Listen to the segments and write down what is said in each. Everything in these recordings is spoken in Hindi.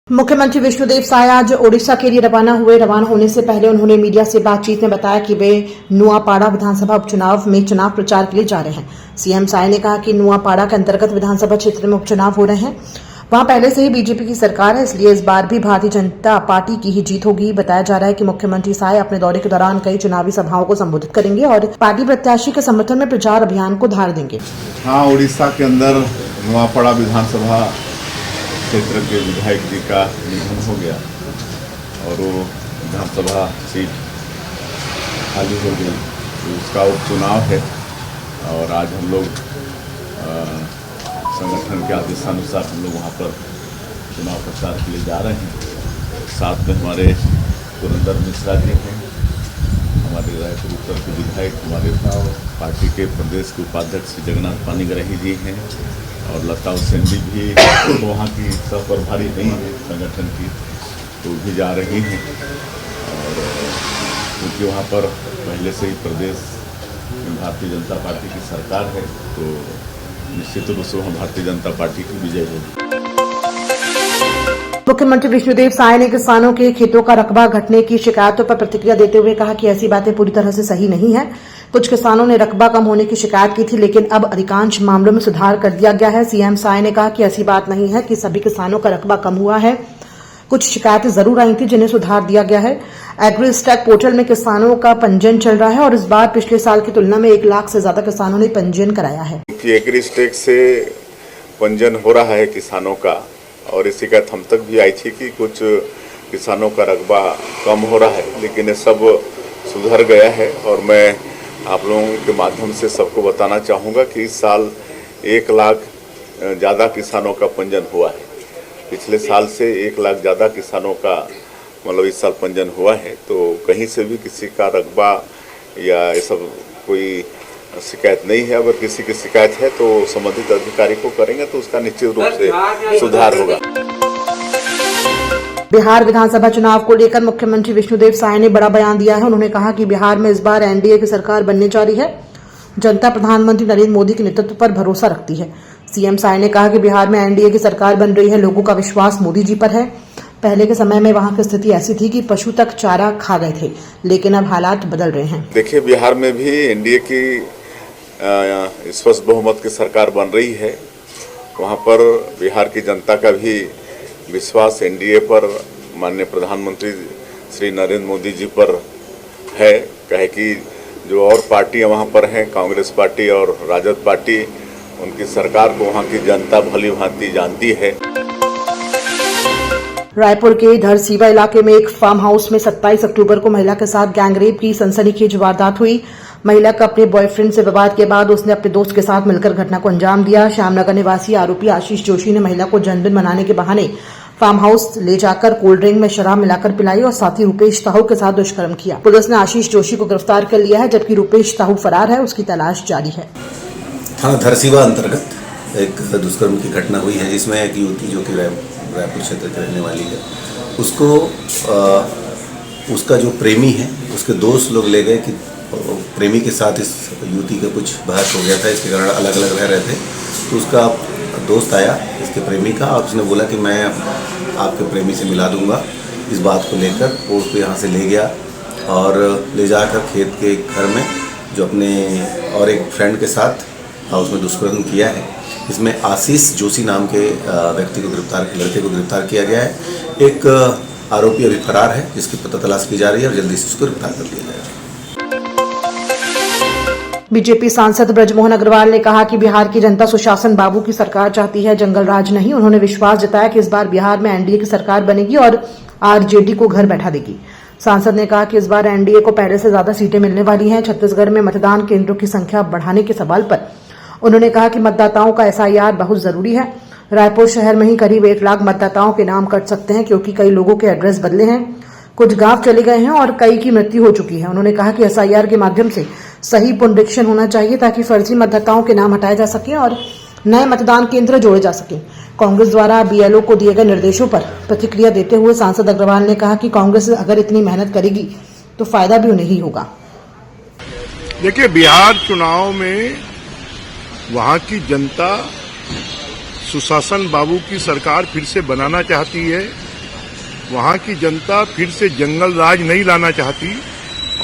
मुख्यमंत्री विष्णुदेव साय आज ओडिशा के लिए रवाना होने से पहले उन्होंने मीडिया से बातचीत में बताया कि वे नुआपाड़ा विधानसभा उपचुनाव में चुनाव प्रचार के लिए जा रहे हैं। सीएम साय ने कहा कि नुआपाड़ा के अंतर्गत विधानसभा क्षेत्र में उपचुनाव हो रहे हैं। वहां पहले से ही बीजेपी की सरकार है, इसलिए इस बार भी भारतीय जनता पार्टी की ही जीत होगी। बताया जा रहा है कि मुख्यमंत्री साय अपने दौरे के दौरान कई चुनावी सभाओं को संबोधित करेंगे और पार्टी प्रत्याशी के समर्थन में प्रचार अभियान को धार देंगे। हाँ, उड़ीसा के अंदर नुआपाड़ा विधानसभा क्षेत्र के विधायक जी का निधन हो गया और वो विधानसभा सीट खाली हो गई, तो उसका उपचुनाव है और आज हम लोग संगठन के आदेशानुसार हम लोग वहाँ पर चुनाव प्रचार के लिए जा रहे हैं। साथ में हमारे पुरंदर मिश्रा जी हैं, हमारे रायपुर उत्तर के विधायक, हमारे पार्टी के प्रदेश के उपाध्यक्ष जगन्नाथ पानीग्राही जी हैं और लता हुसैन जी भी वहाँ की सब प्रभारी नहीं है संगठन की, तो भी जा रही हैं। और क्योंकि वहाँ पर पहले से ही प्रदेश में भारतीय जनता पार्टी की सरकार है, तो निश्चित रूप से वहाँ भारतीय जनता पार्टी की विजय होगी। मुख्यमंत्री विष्णुदेव साय ने किसानों के खेतों का रकबा घटने की शिकायतों पर प्रतिक्रिया देते हुए कहा कि ऐसी बातें पूरी तरह से सही नहीं है। कुछ किसानों ने रकबा कम होने की शिकायत की थी, लेकिन अब अधिकांश मामलों में सुधार कर दिया गया है। सीएम साय ने कहा कि ऐसी बात नहीं है कि सभी किसानों का रकबा कम हुआ है। कुछ शिकायतें जरूर आई थी जिन्हें सुधार दिया गया है। एग्रीस्टैक पोर्टल में किसानों का पंजीयन चल रहा है और इस बार पिछले साल की तुलना में 1 लाख से ज्यादा किसानों ने पंजीयन कराया है। एग्रीस्टैक से पंजीयन हो रहा है किसानों का, और इसी शिकायत हम तक भी आई थी कि कुछ किसानों का रकबा कम हो रहा है, लेकिन ये सब सुधर गया है। और मैं आप लोगों के माध्यम से सबको बताना चाहूँगा कि इस साल 1 लाख ज़्यादा किसानों का पंजीयन हुआ है। पिछले साल से 1 लाख ज़्यादा किसानों का मतलब इस साल पंजीयन हुआ है, तो कहीं से भी किसी का रकबा या ये सब कोई शिकायत नहीं है। अगर किसी की शिकायत है तो संबंधित अधिकारी को करेंगे तो उसका निश्चित रूप से सुधार होगा। बिहार विधानसभा चुनाव को लेकर मुख्यमंत्री विष्णुदेव साय ने बड़ा बयान दिया है। उन्होंने कहा कि बिहार में इस बार एनडीए की सरकार बनने जा रही है। जनता प्रधानमंत्री नरेंद्र मोदी के नेतृत्व पर भरोसा रखती है। सीएम साय ने कहा कि बिहार में एनडीए की सरकार बन रही है, लोगों का विश्वास मोदी जी पर है। पहले के समय में वहां की स्थिति ऐसी थी कि पशु तक चारा खा गए थे, लेकिन अब हालात बदल रहे हैं। देखिए, बिहार में भी एनडीए की स्पष्ट बहुमत की सरकार बन रही है। वहाँ पर बिहार की जनता का भी विश्वास एनडीए पर, माननीय प्रधानमंत्री श्री नरेंद्र मोदी जी पर है। कहे कि जो और पार्टियां वहाँ पर हैं, कांग्रेस पार्टी और राजद पार्टी, उनकी सरकार को वहाँ की जनता भली भांति जानती है। रायपुर के धरसीवा इलाके में एक फार्म हाउस में 27 अक्टूबर को महिला के साथ गैंगरेप की सनसनीखेज वारदात हुई। महिला का अपने बॉयफ्रेंड से विवाद के बाद उसने अपने दोस्त के साथ मिलकर घटना को अंजाम दिया। श्यामनगर निवासी आरोपी आशीष जोशी ने महिला को जन्मदिन मनाने के बहाने फार्म हाउस ले जाकर कोल्ड ड्रिंक में शराब मिलाकर पिलाई और साथी रूपेश साहू के साथ दुष्कर्म किया। पुलिस ने आशीष जोशी को गिरफ्तार कर लिया है, जबकि रूपेश साहू फरार है, उसकी तलाश जारी है। हाँ, धरसीवा अंतर्गत एक दुष्कर्म की घटना हुई है, जिसमें एक युवती जो कि रायपुर क्षेत्र की रहने वाली है, उसको उसका जो प्रेमी है, उसके दोस्त लोग ले गए कि प्रेमी के साथ इस युवती का कुछ बहस हो गया था, इसके कारण अलग अलग रह रहे थे। तो उसका दोस्त आया, इसके प्रेमी का, और उसने बोला कि मैं आपके प्रेमी से मिला दूंगा। इस बात को लेकर वो उसको यहाँ से ले गया और ले जाकर खेत के घर में जो अपने और एक फ्रेंड के साथ उसमें दुष्कर्म किया है। इसमें आशीष जोशी नाम के लड़के को गिरफ्तार किया गया है। एक आरोपी अभी फरार है, जिसकी पता तलाश की जा रही है और जल्दी से उसको गिरफ्तार कर लिया जाएगा। बीजेपी सांसद ब्रजमोहन अग्रवाल ने कहा कि बिहार की जनता सुशासन बाबू की सरकार चाहती है, जंगल राज नहीं। उन्होंने विश्वास जताया कि इस बार बिहार में एनडीए की सरकार बनेगी और आरजेडी को घर बैठा देगी। सांसद ने कहा कि इस बार एनडीए को पहले से ज्यादा सीटें मिलने वाली हैं। छत्तीसगढ़ में मतदान केंद्रों की संख्या बढ़ाने के सवाल पर उन्होंने कहा कि मतदाताओं का एसआईआर बहुत जरूरी है। रायपुर शहर में ही करीब 1 लाख मतदाताओं के नाम कट सकते हैं, क्योंकि कई लोगों के एड्रेस बदले हैं, कुछ गांव चले गए हैं और कई की मृत्यु हो चुकी है। उन्होंने कहा कि एसआईआर के माध्यम से सही पुनरीक्षण होना चाहिए, ताकि फर्जी मतदाताओं के नाम हटाए जा सके और नए मतदान केंद्र जोड़े जा सके। कांग्रेस द्वारा बीएलओ को दिए गए निर्देशों पर प्रतिक्रिया देते हुए सांसद अग्रवाल ने कहा कि कांग्रेस अगर इतनी मेहनत करेगी तो फायदा भी उन्हें ही होगा। देखिए, बिहार चुनाव में वहां की जनता सुशासन बाबू की सरकार फिर से बनाना चाहती है। वहाँ की जनता फिर से जंगल राज नहीं लाना चाहती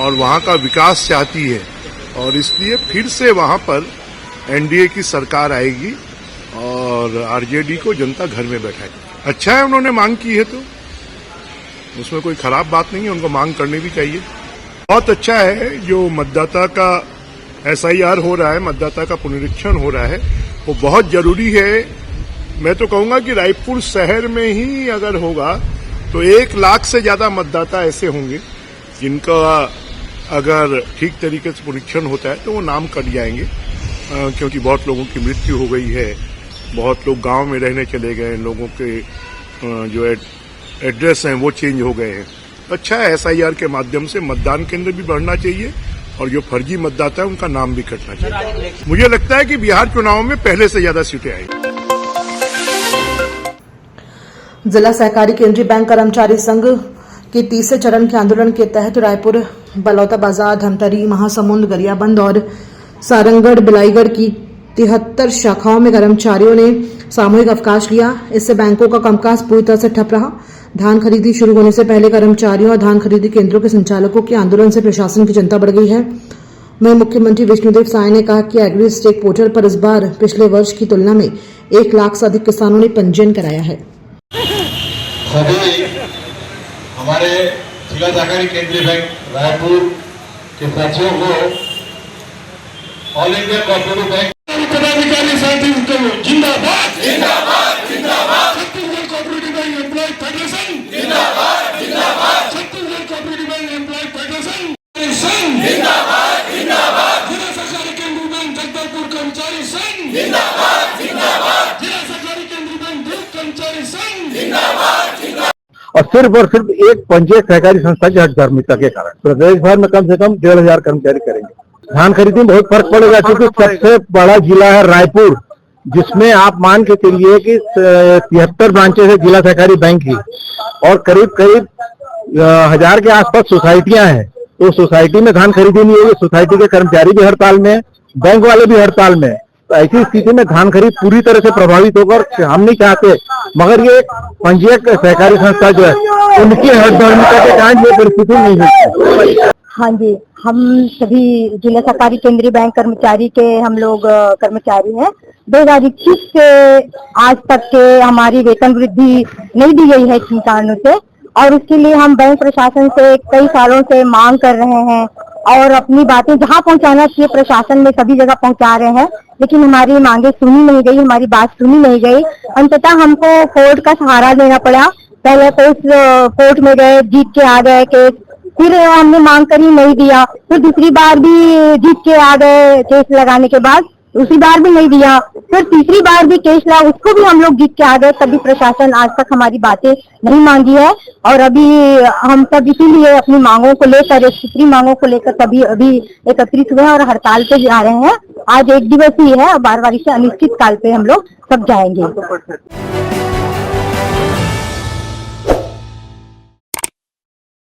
और वहाँ का विकास चाहती है, और इसलिए फिर से वहाँ पर एनडीए की सरकार आएगी और आरजेडी को जनता घर में बैठाएगी। अच्छा है, उन्होंने मांग की है तो उसमें कोई खराब बात नहीं है, उनको मांग करनी भी चाहिए। बहुत अच्छा है जो मतदाता का एसआईआर हो रहा है, मतदाता का पुनरीक्षण हो रहा है, वो बहुत जरूरी है। मैं तो कहूंगा कि रायपुर शहर में ही अगर होगा तो 1 लाख से ज्यादा मतदाता ऐसे होंगे जिनका अगर ठीक तरीके से परीक्षण होता है तो वो नाम कट जाएंगे, क्योंकि बहुत लोगों की मृत्यु हो गई है, बहुत लोग गांव में रहने चले गए, लोगों के जो एड्रेस हैं वो चेंज हो गए हैं। अच्छा है, एसआईआर के माध्यम से मतदान केंद्र भी बढ़ना चाहिए और जो फर्जी मतदाता है उनका नाम भी कटना चाहिए। मुझे लगता है कि बिहार चुनाव में पहले से ज्यादा सीटें आएंगी। जिला सहकारी केंद्रीय बैंक कर्मचारी संघ के तीसरे चरण के आंदोलन के तहत रायपुर, बलौदा बाजार, धमतरी, महासमुंद, गरियाबंद और सारंगगढ़, बिलाईगढ़ की 73 शाखाओं में कर्मचारियों ने सामूहिक अवकाश लिया। इससे बैंकों का कामकाज पूरी तरह से ठप रहा। धान खरीदी शुरू होने से पहले कर्मचारियों और धान खरीदी केंद्रों के संचालकों के आंदोलन से प्रशासन की चिंता बढ़ गई है। वहीं मुख्यमंत्री विष्णुदेव साय ने कहा कि एग्री स्टेक पोर्टल पर इस बार पिछले वर्ष की तुलना में 1 लाख से अधिक किसानों ने पंजीयन कराया है। सभी हमारे जिला सहकारी केंद्रीय बैंक रायपुर के साथियों को ऑल इंडिया कोऑपरेटिव बैंक पदाधिकारी साथी जिंदाबाद जिंदाबाद जिंदाबाद। Chhattisgarh cooperative bank employ federation जिंदाबाद जिंदाबाद। Chhattisgarh cooperative bank employ federation जिंदाबाद जिंदाबाद। जिला सहकारी केंद्रीय बैंक जगदलपुर कर्मचारी संघ जिंदाबाद जिंदाबाद। जिला सहकारी केंद्रीय बैंक दुर्ग कर्मचारी संघ जिंदाबाद जिंदाबाद। और सिर्फ एक पंचायत सहकारी संस्था की हठधर्मिता के कारण प्रदेश भर में कम से कम 1,500 कर्मचारी करेंगे। धान खरीदी में बहुत फर्क पड़ेगा, क्योंकि सबसे बड़ा जिला है रायपुर, जिसमें आप मान के चलिए कि 73 ब्रांचेस है जिला सहकारी बैंक की, और करीब 1000 के आसपास सोसाइटियां हैं। तो सोसाइटी में धान खरीदी नहीं होगी, सोसाइटी के कर्मचारी भी हड़ताल में, बैंक वाले भी हड़ताल में। तो ऐसी स्थिति में धान खरीद पूरी तरह से प्रभावित होकर हम नहीं चाहते, मगर ये पंजीयक सहकारी संस्था जो है उनकी हठधर्मिता के कारण ये परिस्थिति नहीं है। हाँ जी, हम सभी जिला सहकारी केंद्रीय बैंक कर्मचारी के हम लोग कर्मचारी हैं। 2021 से आज तक के हमारी वेतन वृद्धि नहीं दी गई है इन कारणों से, और उसके लिए हम बैंक प्रशासन से कई सालों से मांग कर रहे हैं और अपनी बातें जहां पहुंचाना चाहिए प्रशासन में सभी जगह पहुंचा रहे हैं, लेकिन हमारी मांगे सुनी नहीं गई, हमारी बात सुनी नहीं गई। अंततः हमको कोर्ट का सहारा लेना पड़ा। पहले तो कोर्ट में गए, जीत के आ गए केस, फिर हमने मांग करी, नहीं दिया, फिर दूसरी बार भी जीत के आ गए केस लगाने के बाद, दूसरी बार भी नहीं दिया, फिर तीसरी बार भी केस लगा, उसको भी हम लोग जीत के आ गए, तभी प्रशासन आज तक हमारी बातें नहीं मांगी है। और अभी हम सब इसीलिए अपनी मांगों को लेकर, दूसरी मांगों को लेकर तभी अभी एकत्रित हुए हैं और हड़ताल पे जा रहे हैं। आज 1 दिवसीय है और 12 से अनिश्चित काल पे हम लोग सब जाएंगे।